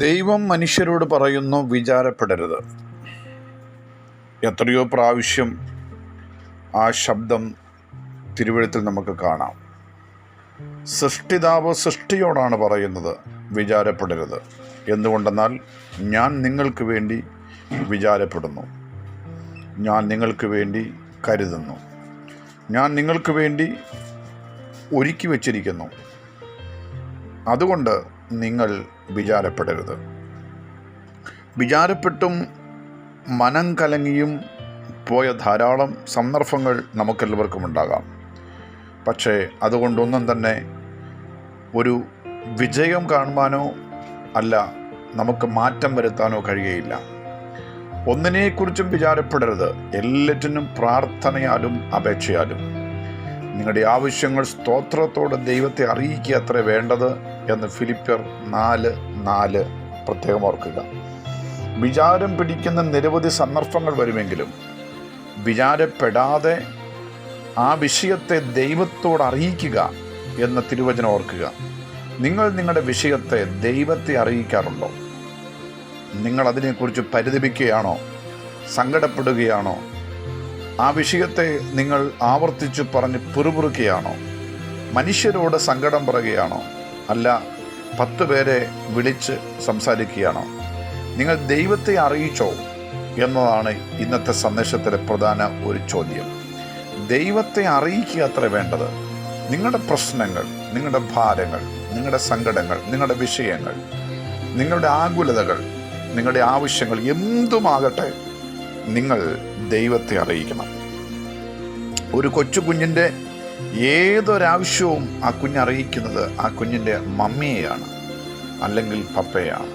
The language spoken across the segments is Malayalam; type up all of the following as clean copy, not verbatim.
ദൈവം മനുഷ്യരോട് പറയുന്നു, വിചാരപ്പെടരുത്. എത്രയോ പ്രാവശ്യം ആ ശബ്ദം തിരുവെഴുത്തിൽ നമുക്ക് കാണാം. സൃഷ്ടിതാവ് സൃഷ്ടിയോടാണ് പറയുന്നത്, വിചാരപ്പെടരുത്. എന്തുകൊണ്ടെന്നാൽ ഞാൻ നിങ്ങൾക്ക് വേണ്ടി വിചാരപ്പെടുന്നു, ഞാൻ നിങ്ങൾക്ക് വേണ്ടി കരുതുന്നു, ഞാൻ നിങ്ങൾക്ക് വേണ്ടി ഒരുക്കി വച്ചിരിക്കുന്നു. അതുകൊണ്ട് നിങ്ങൾ വിചാരപ്പെടരുത്. വിചാരപ്പെട്ടും മനം കലങ്ങിയും പോയ ധാരാളം സന്ദർഭങ്ങൾ നമുക്കെല്ലാവർക്കും ഉണ്ടാകാം. പക്ഷേ അതുകൊണ്ടൊന്നും തന്നെ ഒരു വിജയം കാണുവാനോ അല്ല നമുക്ക് മാറ്റം വരുത്താനോ കഴിയുകയില്ല. ഒന്നിനെക്കുറിച്ചും വിചാരപ്പെടരുത്. എല്ലാറ്റിനും പ്രാർത്ഥനയാലും അപേക്ഷയാലും നിങ്ങളുടെ ആവശ്യങ്ങൾ സ്തോത്രത്തോടെ ദൈവത്തെ അറിയിക്കുക അത്ര വേണ്ടത് എന്ന് ഫിലിപ്പിയർ 4:4 പ്രത്യേകം ഓർക്കുക. വിചാരം പിടിക്കുന്ന നിരവധി സന്ദർഭങ്ങൾ വരുമെങ്കിലും വിചാരപ്പെടാതെ ആ വിഷയത്തെ ദൈവത്തോട് അറിയിക്കുക എന്ന തിരുവചനം ഓർക്കുക. നിങ്ങൾ നിങ്ങളുടെ വിഷയത്തെ ദൈവത്തെ അറിയിക്കാറുണ്ടോ? നിങ്ങൾ അതിനെക്കുറിച്ച് പരിതപിക്കുകയാണോ? സങ്കടപ്പെടുകയാണോ? ആ വിഷയത്തെ നിങ്ങൾ ആവർത്തിച്ച് പറഞ്ഞ് പിറുപിറുക്കുകയാണോ? മനുഷ്യരോട് സങ്കടം പറയുകയാണോ? അല്ല 10 പേരെ വിളിച്ച് സംസാരിക്കുകയാണോ? നിങ്ങൾ ദൈവത്തെ അറിയിച്ചോ എന്നതാണ് ഇന്നത്തെ സന്ദേശത്തിലെ പ്രധാന ഒരു ചോദ്യം. ദൈവത്തെ അറിയിക്കുക അത്ര വേണ്ടത്. നിങ്ങളുടെ പ്രശ്നങ്ങൾ, നിങ്ങളുടെ ഭാരങ്ങൾ, നിങ്ങളുടെ സങ്കടങ്ങൾ, നിങ്ങളുടെ വിഷയങ്ങൾ, നിങ്ങളുടെ ആകുലതകൾ, നിങ്ങളുടെ ആവശ്യങ്ങൾ എന്തുമാകട്ടെ, നിങ്ങൾ ദൈവത്തെ അറിയിക്കണം. ഒരു കൊച്ചു കുഞ്ഞിൻ്റെ ഏതൊരാവശ്യവും ആ കുഞ്ഞറിയിക്കുന്നത് ആ കുഞ്ഞിൻ്റെ മമ്മിയെയാണ്, അല്ലെങ്കിൽ പപ്പയാണ്.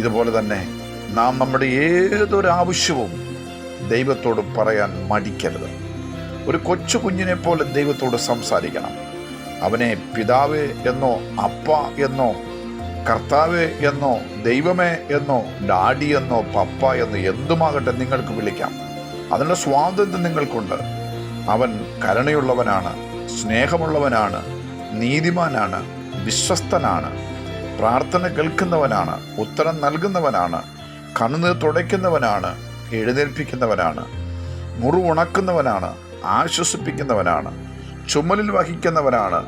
ഇതുപോലെ തന്നെ നാം നമ്മുടെ ഏതൊരാവശ്യവും ദൈവത്തോട് പറയാൻ മടിക്കരുത്. ഒരു കൊച്ചു കുഞ്ഞിനെ പോലെ ദൈവത്തോട് സംസാരിക്കണം. അവനെ പിതാവേ എന്നോ അപ്പ എന്നോ കർത്താവേ എന്നോ ദൈവമേ എന്നോ ഡാഡി എന്നോ പപ്പ എന്നോ എന്തുമാകട്ടെ നിങ്ങൾക്ക് വിളിക്കാം. അതിനുള്ള സ്വാതന്ത്ര്യം നിങ്ങൾക്കുണ്ട്. അവൻ കരുണയുള്ളവനാണ്, സ്നേഹമുള്ളവനാണ്, നീതിമാനാണ്, വിശ്വസ്തനാണ്, പ്രാർത്ഥന കേൾക്കുന്നവനാണ്, ഉത്തരം നൽകുന്നവനാണ്, കണ്ണുനീർ തുടയ്ക്കുന്നവനാണ്, എഴുന്നേൽപ്പിക്കുന്നവനാണ്, മുറിവുണക്കുന്നവനാണ്, ആശ്വസിപ്പിക്കുന്നവനാണ്, ചുമലിൽ വഹിക്കുന്നവനാണ്,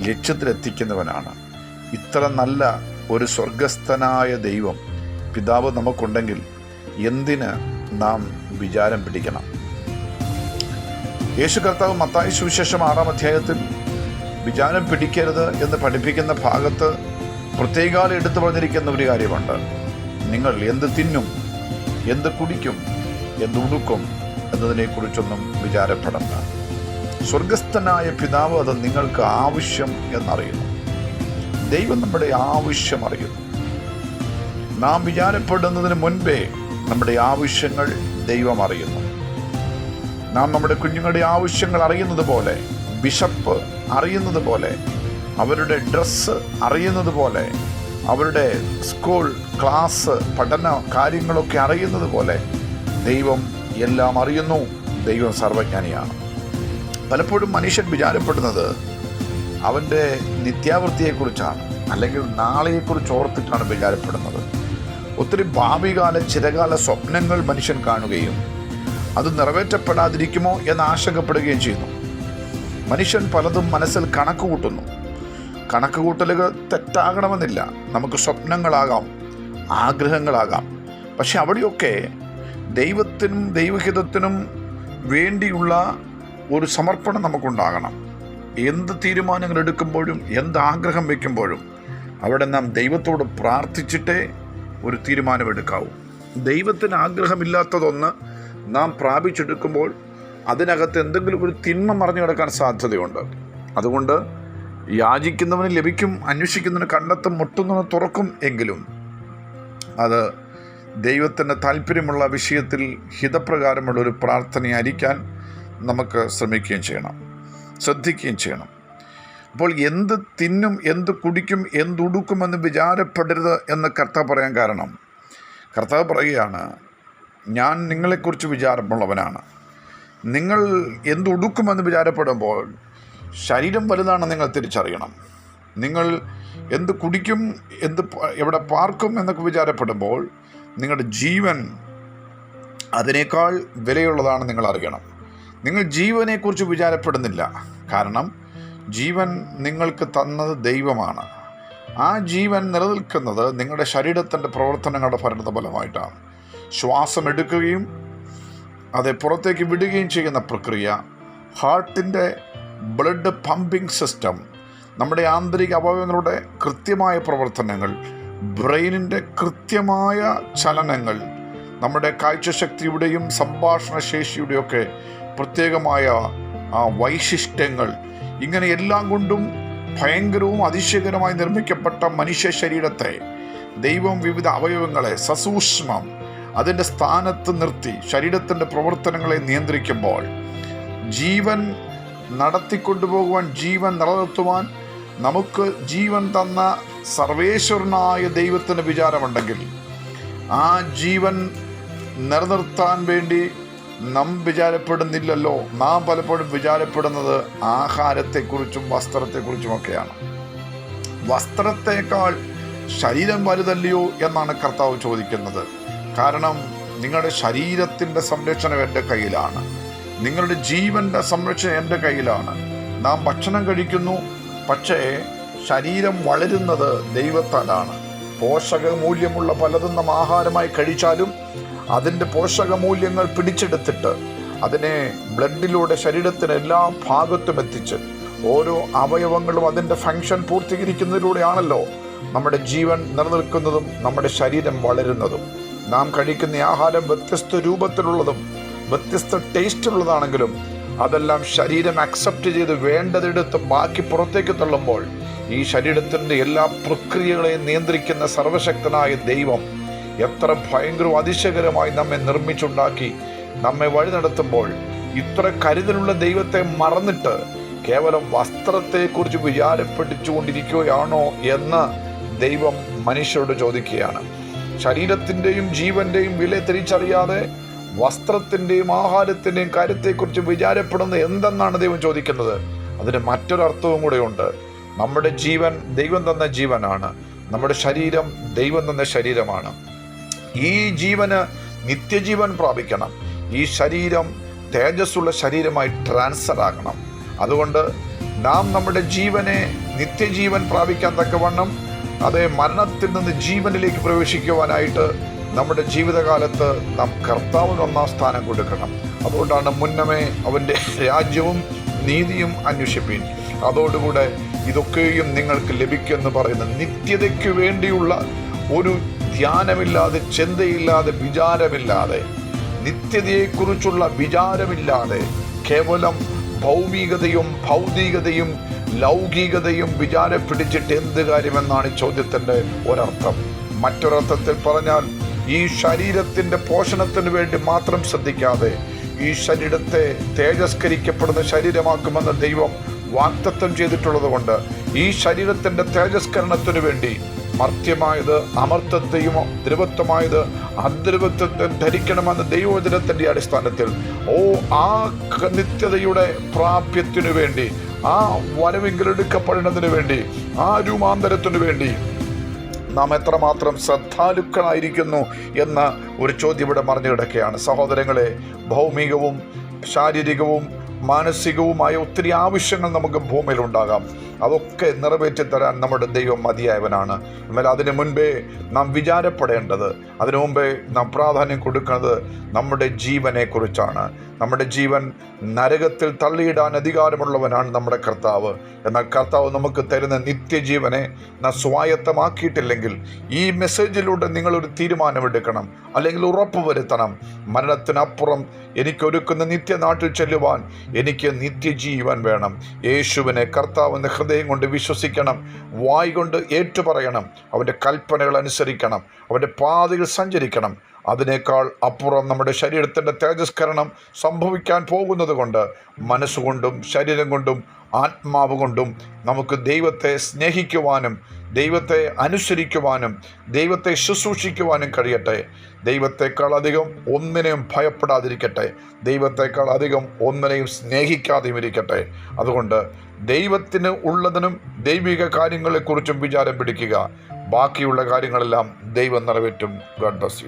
ലക്ഷ്യത്തിലെത്തിക്കുന്നവനാണ്. ഇത്ര നല്ല ഒരു സ്വർഗസ്ഥനായ ദൈവം പിതാവ് നമുക്കുണ്ടെങ്കിൽ എന്തിന് നാം വിചാരം പിടിക്കണം? യേശു കർത്താവ് മത്തായി സുവിശേഷം 6-ാം അധ്യായത്തിൽ വിചാരം പിടിക്കരുത് എന്ന് പഠിപ്പിക്കുന്ന ഭാഗത്ത് പ്രത്യേകം എടുത്തു പറഞ്ഞിരിക്കുന്ന ഒരു കാര്യമുണ്ട്. നിങ്ങൾ എന്ത് തിന്നും, എന്ത് കുടിക്കും, എന്ത് ഉടുക്കും എന്നതിനെക്കുറിച്ചൊന്നും വിചാരപ്പെടണ്ട. സ്വർഗസ്ഥനായ പിതാവ് അത് നിങ്ങൾക്ക് ആവശ്യം എന്നറിയുന്നു. ദൈവം നമ്മുടെ ആവശ്യം അറിയുന്നു. നാം വിചാരപ്പെടുന്നതിന് മുൻപേ നമ്മുടെ ആവശ്യങ്ങൾ ദൈവം അറിയുന്നു. നാം നമ്മുടെ കുഞ്ഞുങ്ങളുടെ ആവശ്യങ്ങൾ അറിയുന്നത് പോലെ, ബിഷപ്പ് അറിയുന്നത് പോലെ, അവരുടെ ഡ്രസ്സ് അറിയുന്നത് പോലെ, അവരുടെ സ്കൂൾ ക്ലാസ് പഠന കാര്യങ്ങളൊക്കെ അറിയുന്നത് പോലെ ദൈവം എല്ലാം അറിയുന്നു. ദൈവം സർവജ്ഞാനിയാണ്. പലപ്പോഴും മനുഷ്യൻ വിചാരപ്പെടുന്നത് അവൻ്റെ നിത്യാവൃത്തിയെക്കുറിച്ചാണ്, അല്ലെങ്കിൽ നാളെയെക്കുറിച്ച് ഓർത്തിട്ടാണ് വിചാരപ്പെടുന്നത്. ഒത്തിരി ഭാവികാല ചിരകാല സ്വപ്നങ്ങൾ മനുഷ്യൻ കാണുകയും അത് നിറവേറ്റപ്പെടാതിരിക്കുമോ എന്ന് ആശങ്കപ്പെടുകയും ചെയ്യുന്നു. മനുഷ്യൻ പലതും മനസ്സിൽ കണക്ക് കൂട്ടുന്നു. കണക്ക് കൂട്ടലുകൾ തെറ്റാകണമെന്നില്ല. നമുക്ക് സ്വപ്നങ്ങളാകാം, ആഗ്രഹങ്ങളാകാം. പക്ഷെ അവിടെയൊക്കെ ദൈവത്തിനും ദൈവഹിതത്തിനും വേണ്ടിയുള്ള ഒരു സമർപ്പണം നമുക്കുണ്ടാകണം. എന്ത് തീരുമാനങ്ങൾ എടുക്കുമ്പോഴും, എന്ത് ആഗ്രഹം വയ്ക്കുമ്പോഴും അവിടെ നാം ദൈവത്തോട് പ്രാർത്ഥിച്ചിട്ടേ ഒരു തീരുമാനമെടുക്കാവൂ. ദൈവത്തിന് ആഗ്രഹമില്ലാത്തതൊന്ന് നാം പ്രാപിച്ചെടുക്കുമ്പോൾ അതിനകത്ത് എന്തെങ്കിലും ഒരു തിന്മ മറിഞ്ഞു കിടക്കാൻ സാധ്യതയുണ്ട്. അതുകൊണ്ട് യാചിക്കുന്നവന് ലഭിക്കും, അന്വേഷിക്കുന്നവന് കണ്ടെത്തും, മുട്ടുന്നവന് തുറക്കും. എങ്കിലും അത് ദൈവത്തിന് താല്പര്യമുള്ള വിഷയത്തിൽ ഹിതപ്രകാരമുള്ള ഒരു പ്രാർത്ഥനയായിരിക്കാൻ നമുക്ക് ശ്രമിക്കുകയും ചെയ്യണം, ശ്രദ്ധിക്കുകയും ചെയ്യണം. അപ്പോൾ എന്ത് തിന്നും, എന്ത് കുടിക്കും, എന്തുടുക്കുമെന്ന് വിചാരപ്പെടരുത് എന്ന് കർത്താവ് പറയാൻ കാരണം, കർത്താവ് പറയുകയാണ്, ഞാൻ നിങ്ങളെക്കുറിച്ച് വിചാരമുള്ളവനാണ്. നിങ്ങൾ എന്തുടുക്കുമെന്ന് വിചാരപ്പെടുമ്പോൾ ശരീരം വലുതാണെന്ന് നിങ്ങൾ തിരിച്ചറിയണം. നിങ്ങൾ എന്ത് കുടിക്കും, എവിടെ പാർക്കും എന്നൊക്കെ വിചാരപ്പെടുമ്പോൾ നിങ്ങളുടെ ജീവൻ അതിനേക്കാൾ വിലയുള്ളതാണ് നിങ്ങൾ അറിയണം. നിങ്ങൾ ജീവനെക്കുറിച്ച് വിചാരപ്പെടുന്നില്ല, കാരണം ജീവൻ നിങ്ങൾക്ക് തന്നത് ദൈവമാണ്. ആ ജീവൻ നിലനിൽക്കുന്നത് നിങ്ങളുടെ ശരീരത്തിൻ്റെ പ്രവർത്തനങ്ങളുടെ പരിണതഫലമായിട്ടാണ്. ശ്വാസം എടുക്കുകയും അത് പുറത്തേക്ക് വിടുകയും ചെയ്യുന്ന പ്രക്രിയ, ഹാർട്ടിൻ്റെ ബ്ലഡ് പമ്പിംഗ് സിസ്റ്റം, നമ്മുടെ ആന്തരിക അവയവങ്ങളുടെ കൃത്യമായ പ്രവർത്തനങ്ങൾ, ബ്രെയിനിൻ്റെ കൃത്യമായ ചലനങ്ങൾ, നമ്മുടെ കാഴ്ചശക്തിയുടെയും സംഭാഷണ ശേഷിയുടെയൊക്കെ പ്രത്യേകമായ വൈശിഷ്ട്യങ്ങൾ, ഇങ്ങനെ എല്ലാം കൊണ്ടും ഭയങ്കരവും അതിശയകരമായി നിർമ്മിക്കപ്പെട്ട മനുഷ്യ ശരീരത്തെ ദൈവം വിവിധ അവയവങ്ങളെ സസൂക്ഷ്മം അതിൻ്റെ സ്ഥാനത്ത് നിർത്തി ശരീരത്തിൻ്റെ പ്രവർത്തനങ്ങളെ നിയന്ത്രിക്കുമ്പോൾ ജീവൻ നടത്തിക്കൊണ്ടുപോകുവാൻ, ജീവൻ നിലനിർത്തുവാൻ നമുക്ക് ജീവൻ തന്ന സർവേശ്വരനായ ദൈവത്തിന് വിചാരമുണ്ടെങ്കിൽ ആ ജീവൻ നിലനിർത്താൻ വേണ്ടി നാം വിചാരപ്പെടുന്നില്ലല്ലോ. നാം പലപ്പോഴും വിചാരപ്പെടുന്നത് ആഹാരത്തെക്കുറിച്ചും വസ്ത്രത്തെക്കുറിച്ചുമൊക്കെയാണ്. വസ്ത്രത്തേക്കാൾ ശരീരം വലുതല്ലയോ എന്നാണ് കർത്താവ് ചോദിക്കുന്നത്. കാരണം നിങ്ങളുടെ ശരീരത്തിൻ്റെ സംരക്ഷണം എൻ്റെ കയ്യിലാണ്, നിങ്ങളുടെ ജീവൻ്റെ സംരക്ഷണം എൻ്റെ കയ്യിലാണ്. നാം ഭക്ഷണം കഴിക്കുന്നു, പക്ഷേ ശരീരം വളരുന്നത് ദൈവത്താലാണ്. പോഷകമൂല്യമുള്ള പലതും നാം ആഹാരമായി കഴിച്ചാലും അതിൻ്റെ പോഷകമൂല്യങ്ങൾ പിടിച്ചെടുത്തിട്ട് അതിനെ ബ്ലഡിലൂടെ ശരീരത്തിന് എല്ലാ ഭാഗത്തും എത്തിച്ച് ഓരോ അവയവങ്ങളും അതിൻ്റെ ഫങ്ഷൻ പൂർത്തീകരിക്കുന്നതിലൂടെയാണല്ലോ നമ്മുടെ ജീവൻ നിലനിൽക്കുന്നതും നമ്മുടെ ശരീരം വളരുന്നതും. നാം കഴിക്കുന്ന ആഹാരം വ്യത്യസ്ത രൂപത്തിലുള്ളതും വ്യത്യസ്ത ടേസ്റ്റുള്ളതാണെങ്കിലും അതെല്ലാം ശരീരം അക്സെപ്റ്റ് ചെയ്ത് വേണ്ടതെടുത്ത് ബാക്കി പുറത്തേക്ക് തള്ളുമ്പോൾ ഈ ശരീരത്തിൻ്റെ എല്ലാ പ്രക്രിയകളെയും നിയന്ത്രിക്കുന്ന സർവശക്തനായ ദൈവം എത്ര ഭയങ്കരവും അതിശയകരമായി നമ്മെ നിർമ്മിച്ചുണ്ടാക്കി നമ്മെ വഴി നടത്തുമ്പോൾ ഇത്ര കരുതലുള്ള ദൈവത്തെ മറന്നിട്ട് കേവലം വസ്ത്രത്തെക്കുറിച്ച് വിചാരപ്പെട്ടിച്ചുകൊണ്ടിരിക്കുകയാണോ എന്ന് ദൈവം മനുഷ്യരോട് ചോദിക്കുകയാണ്. ശരീരത്തിൻ്റെയും ജീവൻ്റെയും വില തിരിച്ചറിയാതെ വസ്ത്രത്തിൻ്റെയും ആഹാരത്തിൻ്റെയും കാര്യത്തെക്കുറിച്ച് വിചാരപ്പെടുന്നത് എന്തെന്നാണ് ദൈവം ചോദിക്കുന്നത്. അതിന് മറ്റൊരർത്ഥവും കൂടെയുണ്ട്. നമ്മുടെ ജീവൻ ദൈവം തന്ന ജീവനാണ്, നമ്മുടെ ശരീരം ദൈവം തന്ന ശരീരമാണ്. ഈ ജീവന് നിത്യജീവൻ പ്രാപിക്കണം, ഈ ശരീരം തേജസ്സുള്ള ശരീരമായി ട്രാൻസ്ഫർ ആകണം. അതുകൊണ്ട് നാം നമ്മുടെ ജീവനെ നിത്യജീവൻ പ്രാപിക്കാൻ തക്കവണ്ണം അതേ മരണത്തിൽ നിന്ന് ജീവനിലേക്ക് പ്രവേശിക്കുവാനായിട്ട് നമ്മുടെ ജീവിതകാലത്ത് നാം കർത്താവിന് ഒന്നാം സ്ഥാനം കൊടുക്കണം. അതുകൊണ്ടാണ് മുന്നമേ അവൻ്റെ രാജ്യവും നീതിയും അന്വേഷിപ്പീൻ, അതോടുകൂടെ ഇതൊക്കെയും നിങ്ങൾക്ക് ലഭിക്കുമെന്ന് പറയുന്നത്. നിത്യതയ്ക്ക് വേണ്ടിയുള്ള ഒരു ധ്യാനമില്ലാതെ, ചിന്തയില്ലാതെ, വിചാരമില്ലാതെ, നിത്യതയെക്കുറിച്ചുള്ള വിചാരമില്ലാതെ കേവലം ഭൗമികതയും ഭൗതികതയും ലൗകികതയും വിചാരപ്പിടിച്ചിട്ട് എന്ത് കാര്യമെന്നാണ് ചോദ്യത്തിൻ്റെ ഒരർത്ഥം. മറ്റൊരർത്ഥത്തിൽ പറഞ്ഞാൽ ഈ ശരീരത്തിൻ്റെ പോഷണത്തിന് വേണ്ടി മാത്രം ശ്രദ്ധിക്കാതെ ഈ ശരീരത്തെ തേജസ്കരിക്കപ്പെടുന്ന ശരീരമാക്കുമെന്ന് ദൈവം വാഗ്ദത്തം ചെയ്തിട്ടുള്ളത് കൊണ്ട് ഈ ശരീരത്തിൻ്റെ തേജസ്കരണത്തിനു വേണ്ടി മർത്യമായത് അമർത്തത്തെയും ദ്രവത്വമായത് അദ്രവത്വത്തെ ധരിക്കണമെന്ന് ദൈവവചനത്തിൻ്റെ അടിസ്ഥാനത്തിൽ ആ നിത്യതയുടെ പ്രാപ്യത്തിനു വേണ്ടി, ആ വരവെങ്കിലെടുക്കപ്പെടുന്നതിന് വേണ്ടി, ആ രൂപാന്തരത്തിനു വേണ്ടി നാം എത്രമാത്രം ശ്രദ്ധാലുക്കളായിരിക്കുന്നു എന്ന ഒരു ചോദ്യം ഇവിടെ മറിഞ്ഞു കിടക്കുകയാണ്. സഹോദരങ്ങളെ, ഭൗമികവും ശാരീരികവും മാനസികവുമായ ഒത്തിരി ആവശ്യങ്ങൾ നമുക്ക് ഭൂമിയിലുണ്ടാകാം. അതൊക്കെ നിറവേറ്റി തരാൻ നമ്മുടെ ദൈവം മതിയായവനാണ്. എന്നാൽ അതിനു മുൻപേ നാം വിചാരപ്പെടേണ്ടത്, അതിനു മുമ്പേ നാം പ്രാധാന്യം കൊടുക്കുന്നത് നമ്മുടെ ജീവനെക്കുറിച്ചാണ്. നമ്മുടെ ജീവൻ നരകത്തിൽ തള്ളിയിടാൻ അധികാരമുള്ളവനാണ് നമ്മുടെ കർത്താവ്. എന്നാൽ കർത്താവ് നമുക്ക് തരുന്ന നിത്യജീവനെ നാം സ്വായത്തമാക്കിയിട്ടില്ലെങ്കിൽ ഈ മെസ്സേജിലൂടെ നിങ്ങളൊരു തീരുമാനമെടുക്കണം, അല്ലെങ്കിൽ ഉറപ്പ് വരുത്തണം. മരണത്തിനപ്പുറം എനിക്കൊരുക്കുന്ന നിത്യനാട്ടിൽ ചെല്ലുവാൻ എനിക്ക് നിത്യജീവൻ വേണം. യേശുവിനെ കർത്താവെന്ന് ഹൃദയം കൊണ്ട് വിശ്വസിക്കണം, വായ് കൊണ്ട് ഏറ്റുപറയണം, അവൻ്റെ കൽപ്പനകൾ അനുസരിക്കണം, അവൻ്റെ പാതയിൽ സഞ്ചരിക്കണം. അതിനേക്കാൾ അപ്പുറം നമ്മുടെ ശരീരത്തിൻ്റെ തേജസ്കരണം സംഭവിക്കാൻ പോകുന്നത് കൊണ്ട് മനസ്സുകൊണ്ടും ശരീരം കൊണ്ടും ആത്മാവ് കൊണ്ടും നമുക്ക് ദൈവത്തെ സ്നേഹിക്കുവാനും ദൈവത്തെ അനുസരിക്കുവാനും ദൈവത്തെ ശുശ്രൂഷിക്കുവാനും കഴിയട്ടെ. ദൈവത്തെക്കാൾ അധികം ഒന്നിനെയും ഭയപ്പെടാതിരിക്കട്ടെ. ദൈവത്തെക്കാൾ അധികം ഒന്നിനെയും സ്നേഹിക്കാതെയും ഇരിക്കട്ടെ. അതുകൊണ്ട് ദൈവത്തിന് ഉള്ളതിനും ദൈവിക കാര്യങ്ങളെക്കുറിച്ചും വിചാരം പിടിക്കുക. ബാക്കിയുള്ള കാര്യങ്ങളെല്ലാം ദൈവം നിറവേറ്റും. God bless you.